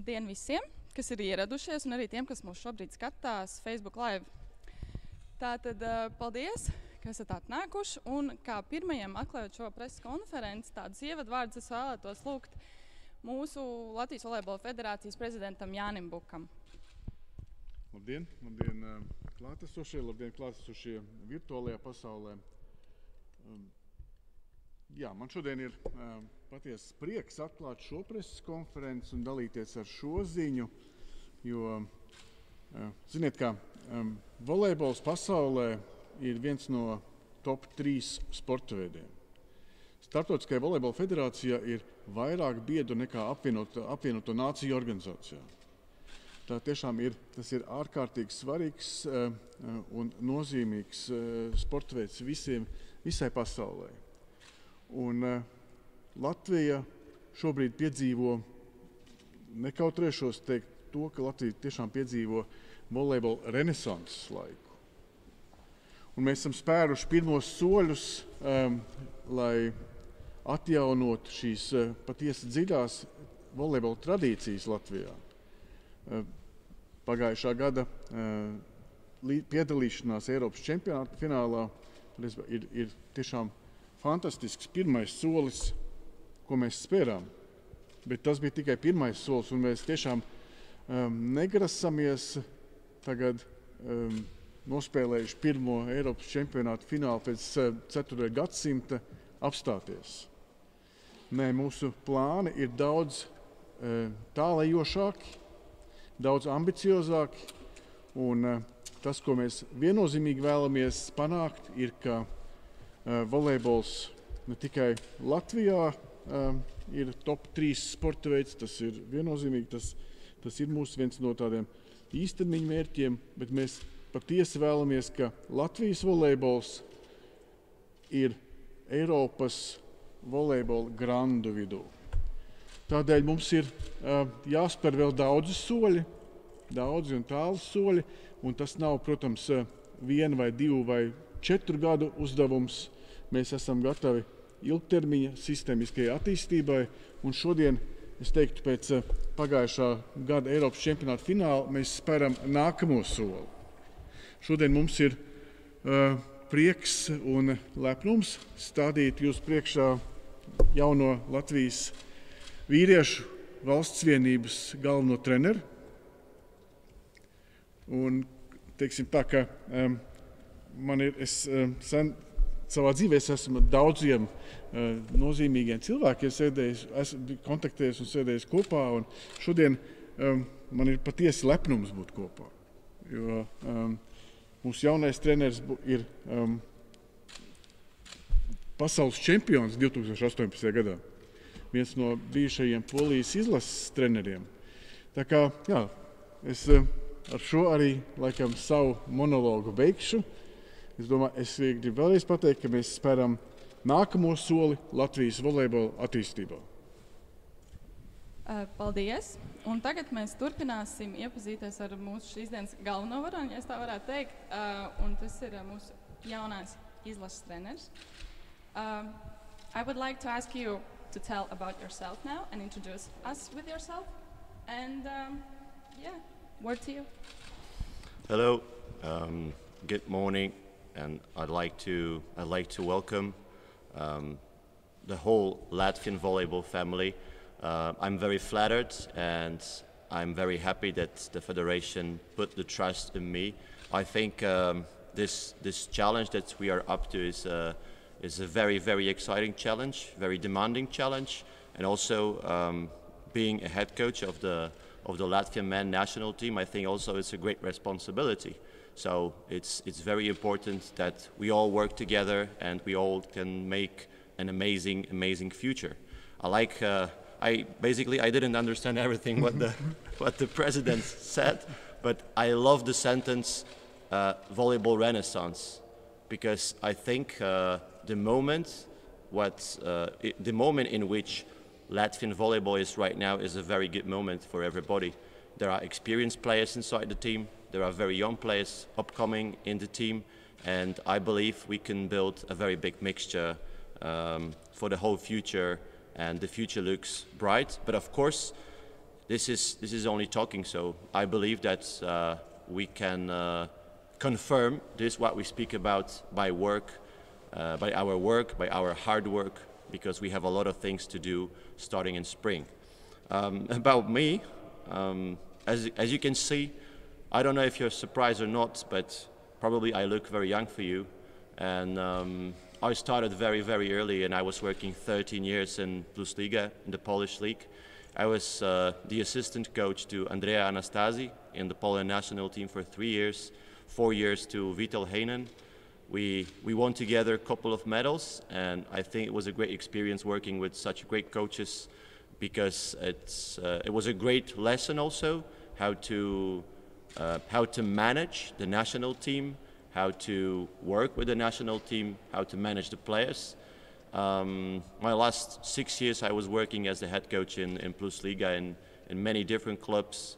Labdien visiem, kas ir ieradušies, un arī tiem, kas mūs šobrīd skatās Facebook Live. Tātad paldies, ka esat atnākuši, un kā pirmajam atklājot šo preses konferenci, tādus ievadvārdus es vēlētos lūgt mūsu Latvijas volejbola federācijas prezidentam Jānim Bukam. Labdien, klātesošie virtuālajā pasaulē. Jā, man šodien ir patiesas prieks atklāt šo preses konferenci un dalīties ar šo ziņu, jo, ziniet kā, volejbols pasaulē ir viens no top 3 sporta veidiem. Starptautiskajā volejbola federācijā ir vairāk biedru nekā apvienoto nāciju organizācijā. Tā tiešām tas ir ārkārtīgi svarīgs un nozīmīgs sporta veids visai pasaulē. Un Latvija šobrīd piedzīvo, nekautrēšos teikt to, ka Latvija tiešām piedzīvo volejbola renesanses laiku. Un mēs esam spēruši pirmos soļus, lai atjaunot šīs patiesi dziļās volejbola tradīcijas Latvijā. Pagājušā gada piedalīšanās Eiropas čempionāta finālā ir tiešām fantastisks pirmais solis, ko mēs spērām. Bet tas bija tikai pirmais solis, un mēs tiešām negrasamies tagad nospēlējuši pirmo Eiropas čempionāta finālu pēc 4. gadsimta apstāties. Nē, mūsu plāni ir daudz tālajošāki, daudz ambiciozāki, un tas, ko mēs viennozīmīgi vēlamies panākt, ir, ka volejbols ne tikai Latvijā ir top 3 sporta veids, tas ir viennozīmīgi, tas ir mūsu viens no tādiem īstermiņa mērķiem, bet mēs patiesi vēlamies, ka Latvijas volejbols ir Eiropas volejbola grandu vidū. Tādēļ mums ir jāspēr vēl daudzi un tāli soļi, un tas nav, protams, 1 vai 2 vai 4 gadu uzdevums. Mēs esam gatavi ilgtermiņa sistēmiskajai attīstībai, un šodien, es teiktu, pēc pagājušā gada Eiropas čempionāta fināla mēs spēram nākamo soli. Šodien mums ir prieks un lepnums stādīt jūs priekšā jauno Latvijas vīriešu valsts vienības galveno treneru. Un, teiksim tā, ka savā dzīvē esmu daudziem nozīmīgiem cilvēkiem esmu kontaktējies un sēdējis kopā, un šodien man ir patiesi lepnums būt kopā. Jo mūsu jaunais treneris ir pasaules čempions 2018. gadā. Viens no bijušajiem Polijas izlases treneriem. Tā kā, jā, es ar šo arī laikam savu monologu beigšu. Es domāju, es gribu vēlreiz pateikt, ka mēs spēram nākamo soli Latvijas volejbola attīstībā. Paldies! Un tagad mēs turpināsim iepazīties ar mūsu šīs dienas galveno varoni, ja es tā varētu teikt. Un tas ir mūsu jaunais izlases treneris. I would like to ask you to tell about yourself now and introduce us with yourself. And word to you. Hello. Good morning. And I'd like to welcome the whole Latvian volleyball family. I'm very flattered, and I'm very happy that the federation put the trust in me. I think this challenge that we are up to is a very, very exciting challenge, very demanding challenge, and also being a head coach of the Latvian men national team, I think also it's a great responsibility. So it's very important that we all work together and we all can make an amazing future. I didn't understand everything what the president said, but I love the sentence volleyball renaissance, because I think the moment in which Latvian volleyball is right now is a very good moment for everybody. There are experienced players inside the team. There are very young players upcoming in the team, and I believe we can build a very big mixture for the whole future, and the future looks bright. But of course, this is only talking. So I believe that we can confirm this, what we speak about, by our work, by our hard work, because we have a lot of things to do starting in spring. About me, as you can see, I don't know if you're surprised or not, but probably I look very young for you. And I started very, very early, and I was working 13 years in Plus Liga, in the Polish league. I was the assistant coach to Andrea Anastasi in the Poland national team for 3 years, 4 years to Vital Heinen. We won together a couple of medals, and I think it was a great experience working with such great coaches, because it was a great lesson also how to manage the national team, how to work with the national team, how to manage the players. My last 6 years I was working as the head coach in Plus Liga in many different clubs,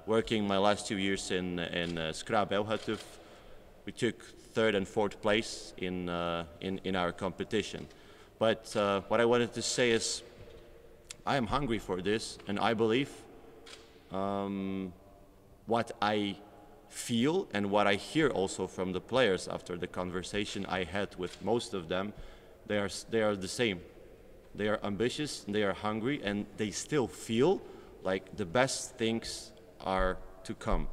working my last 2 years in Skra Belhatov. We took 3rd and 4th place in our competition. But what I wanted to say is I am hungry for this, and I believe what I feel and what I hear also from the players after the conversation I had with most of them, they are the same. They are ambitious, they are hungry, and they still feel like the best things are to come.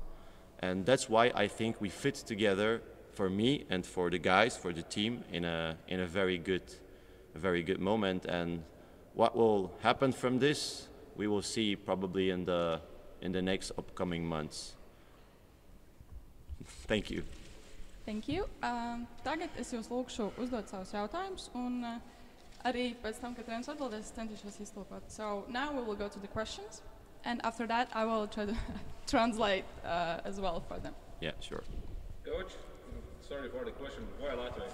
And that's why I think we fit together, for me and for the guys, for the team, in a very good moment. And what will happen from this, we will see probably in the next upcoming months. Thank you. Thank you. Tagad es jūs lūgšu uzdot savus jautājumus, un arī pēc tam, kad treneris atbildēs, es centīšos iztulkot. So now we will go to the questions, and after that I will try to translate as well for them. Yeah, sure. Coach, sorry for the question. Why Latvia?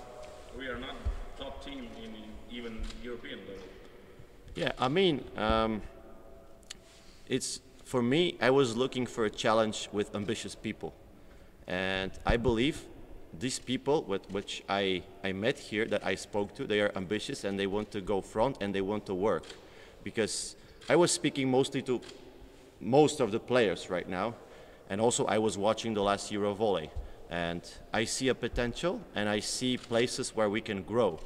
We are not top team in even European level. Yeah, I mean, it's for me, I was looking for a challenge with ambitious people. And I believe these people with which I met here, that I spoke to, they are ambitious and they want to go front and they want to work. Because I was speaking mostly to most of the players right now, and also I was watching the last Euro volley. And I see a potential and I see places where we can grow.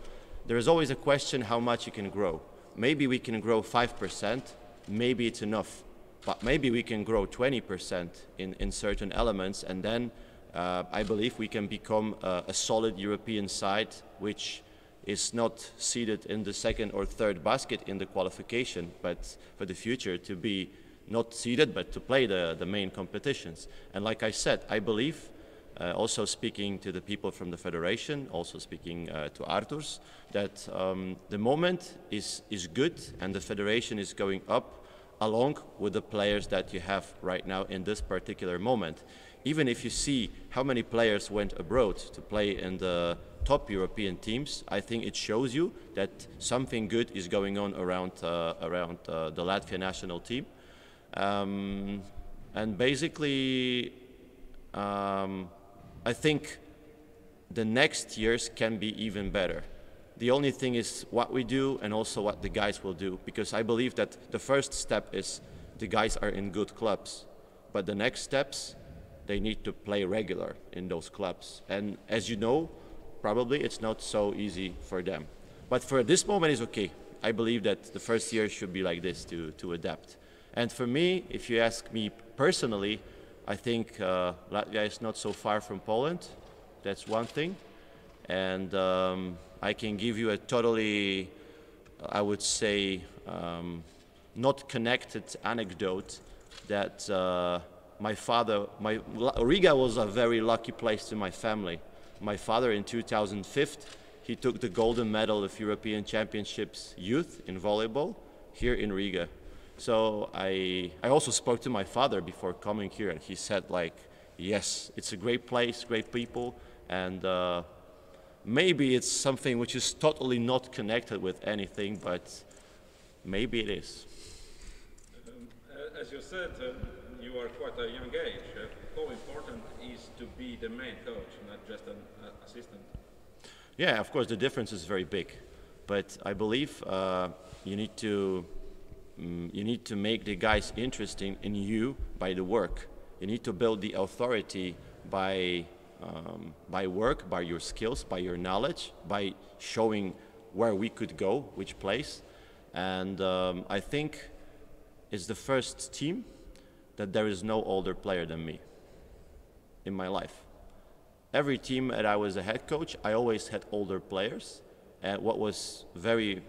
There is always a question how much you can grow. Maybe we can grow 5%, maybe it's enough. But maybe we can grow 20% in certain elements, and then I believe we can become a solid European side, which is not seated in the 2nd or 3rd basket in the qualification, but for the future to be not seated, but to play the main competitions. And like I said, I believe, also speaking to the people from the federation, also speaking to Arturs, that the moment is good and the federation is going up along with the players that you have right now in this particular moment. Even if you see how many players went abroad to play in the top European teams, I think it shows you that something good is going on around the Latvia national team. And basically, I think the next years can be even better. The only thing is what we do and also what the guys will do, because I believe that the first step is the guys are in good clubs, but the next steps, they need to play regular in those clubs. And as you know, probably it's not so easy for them. But for this moment it's okay. I believe that the first year should be like this to adapt. And for me, if you ask me personally, I think Latvia is not so far from Poland. That's one thing. And I can give you a totally, I would say, not connected anecdote that Riga was a very lucky place to my family. My father in 2005, he took the golden medal of European Championships youth in volleyball here in Riga. So I also spoke to my father before coming here, and he said, like, yes, it's a great place, great people, and maybe it's something which is totally not connected with anything, but maybe it is. As you said, you are quite a young age. How important is to be the main coach, not just an assistant? Yeah, of course, the difference is very big. But I believe you need to you need to make the guys interesting in you by the work. You need to build the authority by work, by your skills, by your knowledge, by showing where we could go, which place. And I think it's the first team that there is no older player than me in my life. Every team that I was a head coach, I always had older players. And what was very,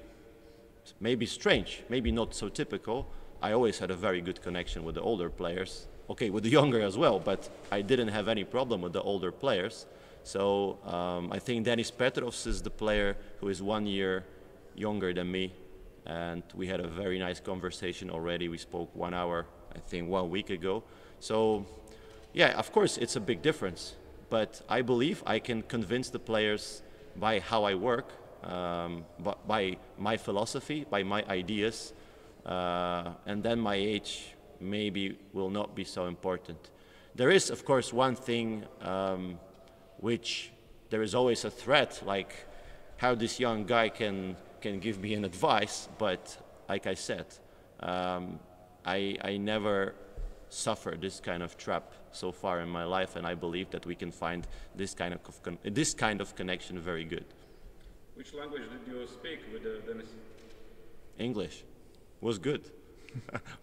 maybe strange, maybe not so typical, I always had a very good connection with the older players. Okay, with the younger as well, but I didn't have any problem with the older players. So I think Denis Petrovs is the player who is 1 year younger than me. And we had a very nice conversation already. We spoke 1 hour, I think 1 week ago. So yeah, of course it's a big difference. But I believe I can convince the players by how I work, by my philosophy, by my ideas, and then my age maybe will not be so important. There is, of course, one thing which there is always a threat, like how this young guy can give me an advice, but like I said, I never suffered this kind of trap so far in my life, and I believe that we can find this kind of connection very good. Which language did you speak with Denis? English. Was good.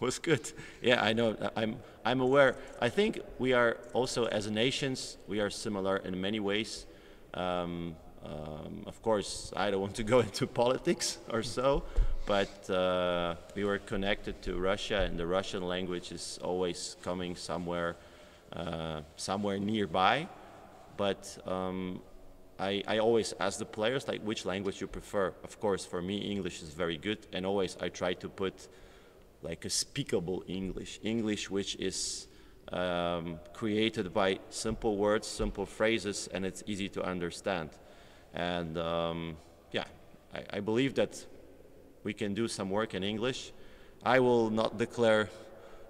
Was good. Yeah, I know. I'm aware. I think we are also, as nations, we are similar in many ways. Of course, I don't want to go into politics or so, but we were connected to Russia, and the Russian language is always coming somewhere nearby. But I always ask the players, like, which language you prefer. Of course, for me, English is very good, and always I try to put like a speakable English which is created by simple words, simple phrases, and it's easy to understand. And yeah, I believe that we can do some work in English. I will not declare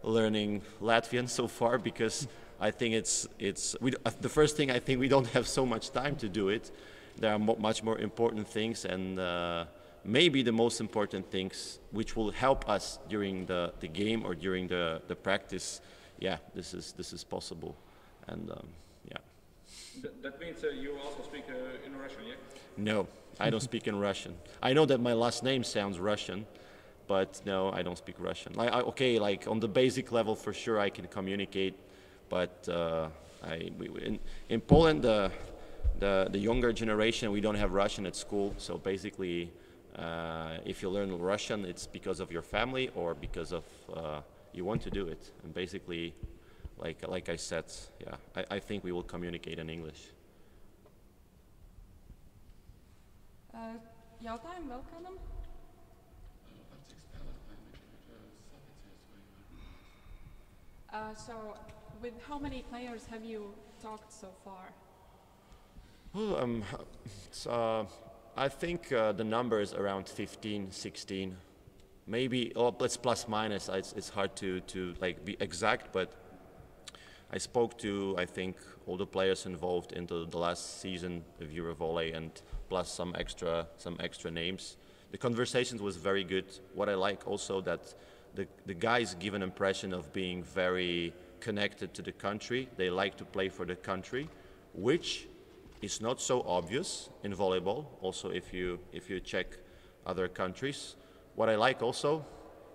learning Latvian so far, because I think the first thing, I think we don't have so much time to do it. There are much more important things, and maybe the most important things which will help us during the game or during the practice. Yeah, this is possible, and yeah. That means you also speak in Russian, yeah? No, I don't speak in Russian. I know that my last name sounds Russian, but no, I don't speak Russian. Okay, like on the basic level, for sure, I can communicate, but in Poland, the younger generation, we don't have Russian at school. So basically, if you learn Russian, it's because of your family or because of you want to do it. And basically, like I said, yeah, I think we will communicate in English. Jautājumi vēl kādam? So, with how many players have you talked so far? Well, I think the number is around 15, 16, maybe. Oh, let's plus minus. It's hard to like be exact, but I spoke to, I think, all the players involved into the last season of Eurovolley, and plus some extra names. The conversations was very good. What I like also that the guys give an impression of being very connected to the country. They like to play for the country, which is not so obvious in volleyball. Also, if you check other countries, what I like also,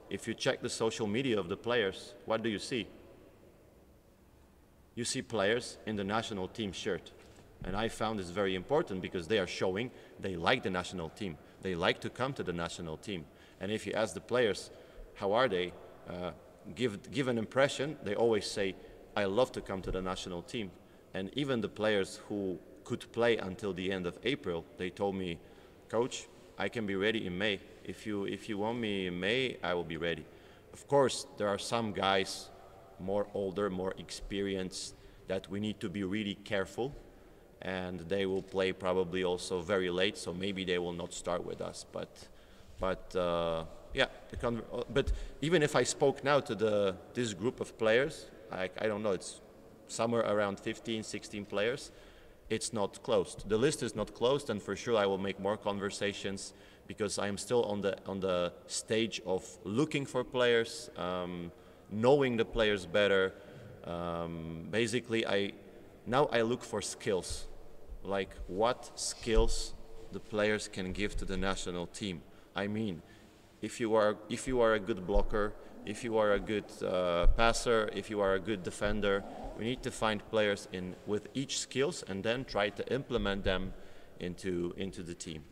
if you check the social media of the players, what do you see? You see players in the national team shirt. And I found this very important because they are showing they like the national team. They like to come to the national team. And if you ask the players, how are they, give an impression, they always say, I love to come to the national team. And even the players who could play until the end of April, they told me, Coach, I can be ready in May. If you want me in May, I will be ready. Of course, there are some guys more older, more experienced, that we need to be really careful, and they will play probably also very late, so maybe they will not start with us. But yeah, but even if I spoke now to this group of players, I don't know, it's somewhere around 15, 16 players. it's not closed. The list is not closed, and for sure I will make more conversations because I am still on the stage of looking for players, knowing the players better. Basically, now I look for skills, like what skills the players can give to the national team. I mean, if you are a good blocker, if you are a good passer, if you are a good defender, we need to find players with each skills and then try to implement them into the team.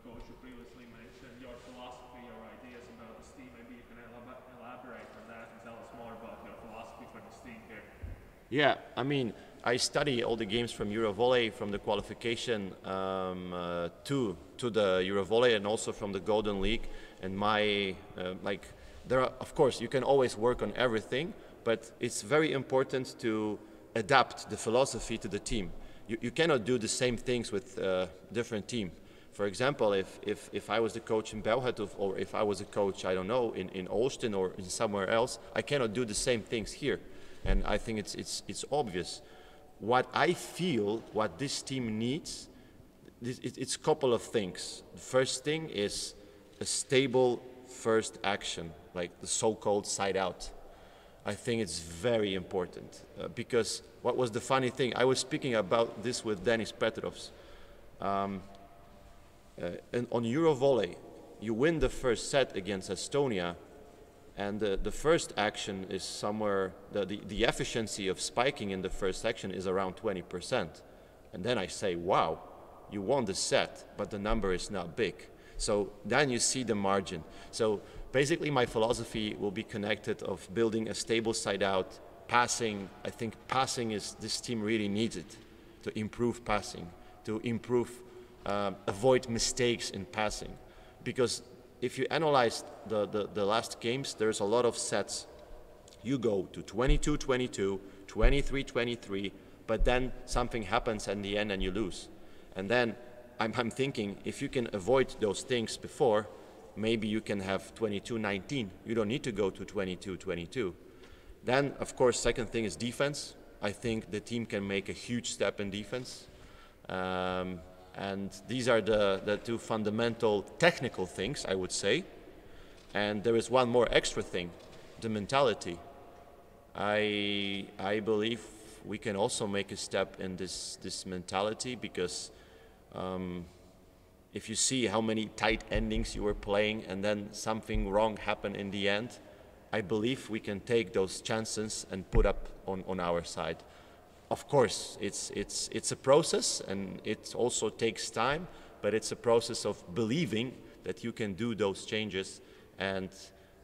Coach, you previously mentioned your philosophy, your ideas about this team. Maybe you can elaborate on that and tell us more about your philosophy for this team here. Yeah, I mean, I study all the games from Eurovolley, from the qualification to the Eurovolley, and also from the Golden League. And of course, you can always work on everything, but it's very important to adapt the philosophy to the team. You cannot do the same things with a different team. For example, if I was the coach in Belgrade, or if I was a coach, I don't know, in Olsztyn or in somewhere else, I cannot do the same things here. And I think it's obvious. What I feel, what this team needs, it's a couple of things. The first thing is a stable first action, like the so-called side out. I think it's very important because what was the funny thing? I was speaking about this with Denis Petrovs. On Eurovolley, you win the first set against Estonia, and the first action is somewhere, the efficiency of spiking in the first action is around 20%. And then I say, wow, you won the set, but the number is not big. So then you see the margin. So basically my philosophy will be connected of building a stable side out, passing. I think passing this team really needs it, to improve passing, to avoid mistakes in passing. Because if you analyze the last games, there's a lot of sets. You go to 22-22, 23-23, but then something happens in the end and you lose. And then I'm thinking, if you can avoid those things before, maybe you can have 22-19. You don't need to go to 22-22. Then, of course, second thing is defense. I think the team can make a huge step in defense. And these are the two fundamental technical things, I would say. And there is one more extra thing, the mentality. I believe we can also make a step in this mentality because if you see how many tight endings you were playing and then something wrong happened in the end, I believe we can take those chances and put up on our side. Of course, it's a process and it also takes time, but it's a process of believing that you can do those changes. And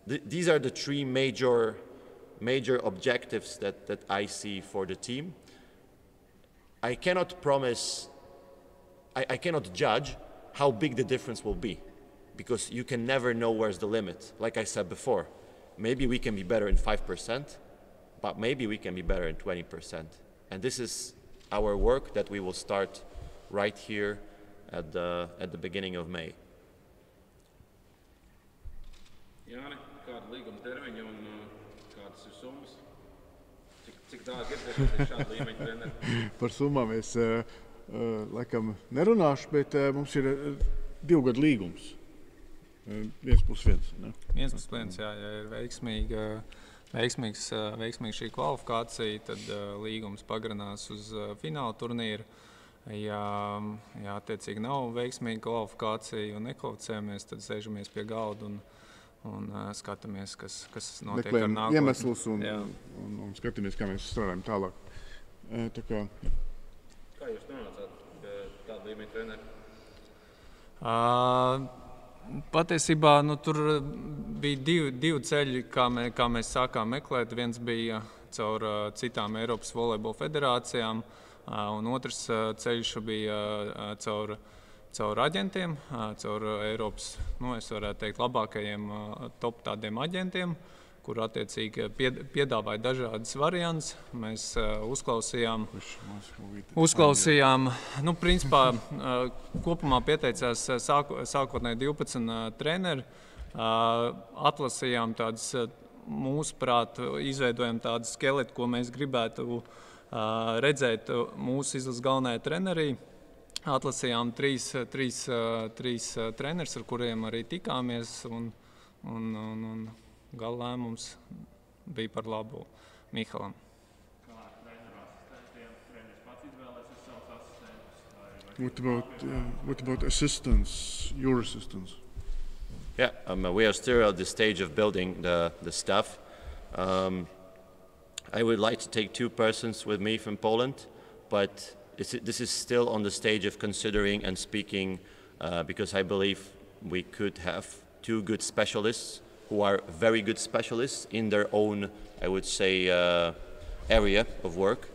these are the three major objectives that I see for the team. I cannot promise, I cannot judge how big the difference will be because you can never know where's the limit. Like I said before, maybe we can be better in 5%, but maybe we can be better in 20%. And this is our work that we will start right here at the beginning of May. Jāni, kāda līguma termiņa un kādas ir summas? Cik dārgi ir šāda līmeņa treneri? Par summām es laikam nerunāšu, bet mums ir 2 gadu līgums. 1+1. Ne? 1+1, jā, ja ir veiksmīga šī kvalifikācija, tad līgums pagarinās uz fināla turnīru. Ja attiecīgi nav veiksmīga kvalifikācija un nekvalificējamies, tad sēžamies pie galda un skatāmies, kas notiek ar nākotni. Meklējam iemeslus un skatāmies, kā mēs strādājam tālāk. Kā jūs nonācāt pie tāda līmeņa treneri? Patiesībā tur bija divi ceļi, kā mēs sākām meklēt. Viens bija caur citām Eiropas volejbola federācijām, un otrs ceļš bija caur aģentiem, caur Eiropas, es varētu teikt, labākajiem top tādiem aģentiem, kur attiecīgi piedāvāja dažādas variantus. Mēs uzklausījām, principā kopumā pieteicās sākotnēji 12 treneri, atlasījām tādas, mūsuprāt, izveidojam tādu skeletu, ko mēs gribētu redzēt mūsu izlases galvenajā trenerī. Atlasījām trīs trenerus, ar kuriem arī tikāmies, un gala lēmums bija par labu Mihalam. Kā treneru asistentiem treneris pats izvēlēsies savus asistentus? What about assistants, your assistants? Yeah, we are still at the stage of building the staff. I would like to take 2 persons with me from Poland, but this is still on the stage of considering and speaking because I believe we could have 2 good specialists who are very good specialists in their own, I would say, area of work.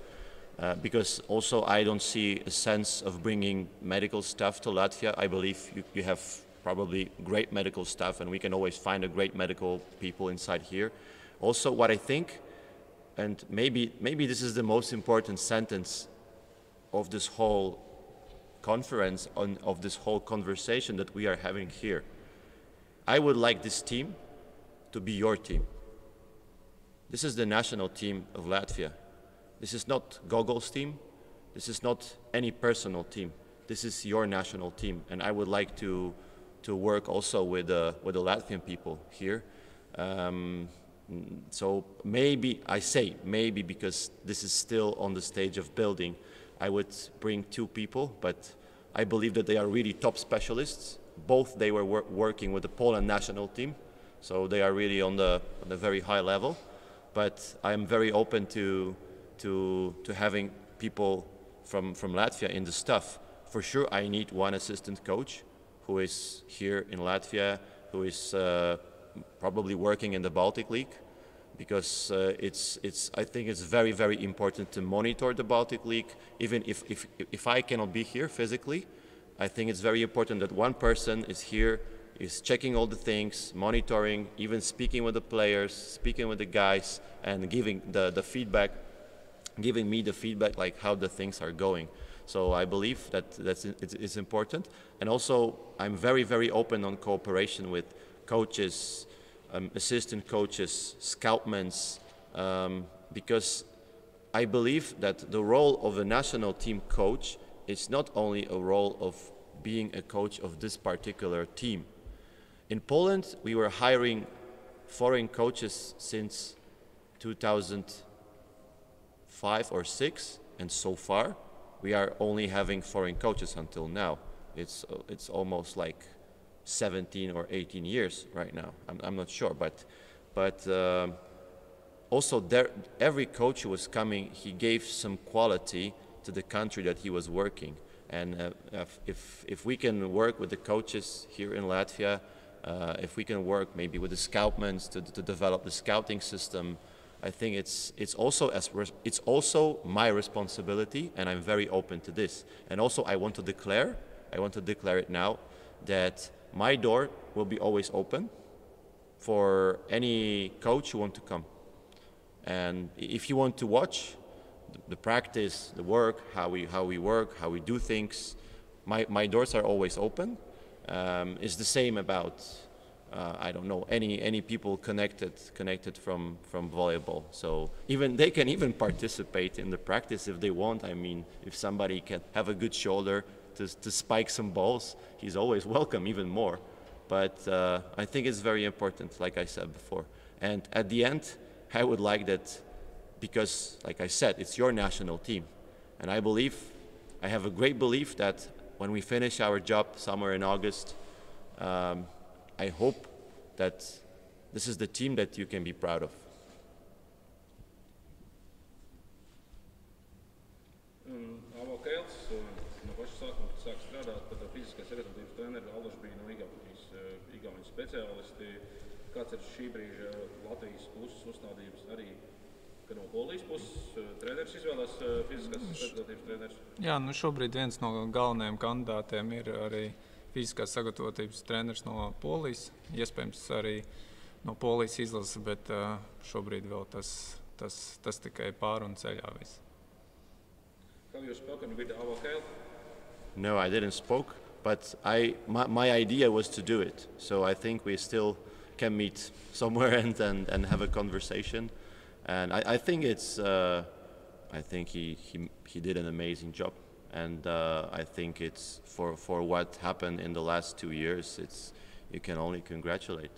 Because also I don't see a sense of bringing medical staff to Latvia. I believe you have probably great medical staff, and we can always find a great medical people inside here. Also, what I think, and maybe this is the most important sentence of this whole conference, of this whole conversation that we are having here. I would like this team to be your team. This is the national team of Latvia. This is not Gogol's team. This is not any personal team. This is your national team, and I would like to work also with the Latvian people here. So maybe, I say maybe because this is still on the stage of building, I would bring 2 people, but I believe that they are really top specialists. Both they were working with the Poland national team, so they are really on the very high level. But I am very open to having people from Latvia in the staff. For sure, I need 1 assistant coach who is here in Latvia, who is probably working in the Baltic League, because I think it's very, very important to monitor the Baltic League. Even if I cannot be here physically, I think it's very important that 1 person is here, is checking all the things, monitoring, even speaking with the players, speaking with the guys, and giving the feedback, giving me the feedback like how the things are going. So I believe that it's important. And also I'm very, very open on cooperation with coaches, assistant coaches, scoutmen, because I believe that the role of a national team coach is not only a role of being a coach of this particular team. In Poland, we were hiring foreign coaches since 2005 or 6, and so far we are only having foreign coaches until now. It's almost like 17 or 18 years right now. I'm not sure, but also there, every coach who was coming, he gave some quality to the country that he was working. And if we can work with the coaches here in Latvia, if we can work maybe with the scoutmen to develop the scouting system, I think it's also my responsibility, and I'm very open to this. And also I want to declare it now, that my door will be always open for any coach who wants to come. And if you want to watch the practice, the work, how we work, how we do things, my doors are always open. It's the same about I don't know, any people connected from volleyball. So they can even participate in the practice if they want. I mean, if somebody can have a good shoulder to spike some balls, he's always welcome even more. But I think it's very important, like I said before. And at the end, I would like that, because, like I said, it's your national team. And I have a great belief that when we finish our job somewhere in August, I hope that this is the team that you can be proud of. Avo Kēls no paša sākuma, kad sāk strādāt, tad fiziskās sagatavotības treneri Aldoš bija no Igaunijas speciālisti. Kāds ir šī brīža Latvijas puses uzstādījums arī, ka no Polijas puses treneris izvēlās fiziskās sagatavotības treneris? Jā, nu šobrīd viens no galvenajiem kandidātiem ir arī fiziskās sagatavotības treneris no Polijas, iespējams arī no Polijas izlases, bet šobrīd vēl tas tikai pārunu ceļā viss. Have you spoken with Avo Kēl? No, I didn't spoke, but my idea was to do it. So I think we still can meet somewhere and have a conversation. And I think it's I think he did an amazing job, and I think it's for what happened in the last 2 years. You can only congratulate.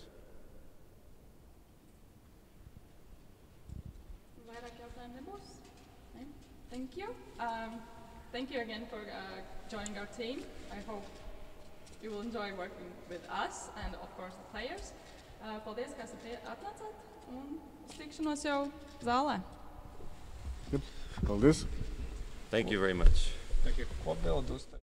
Vairāk jautājumu nebūs? Ne? Thank you. Thank you again for joining our team. I hope you will enjoy working with us and, of course, the players. Paldies, ka esat atnācāt un uz tikšanos jau zālē. Paldies! Thank you very much. Thank you. Ko bildu uztaisīt?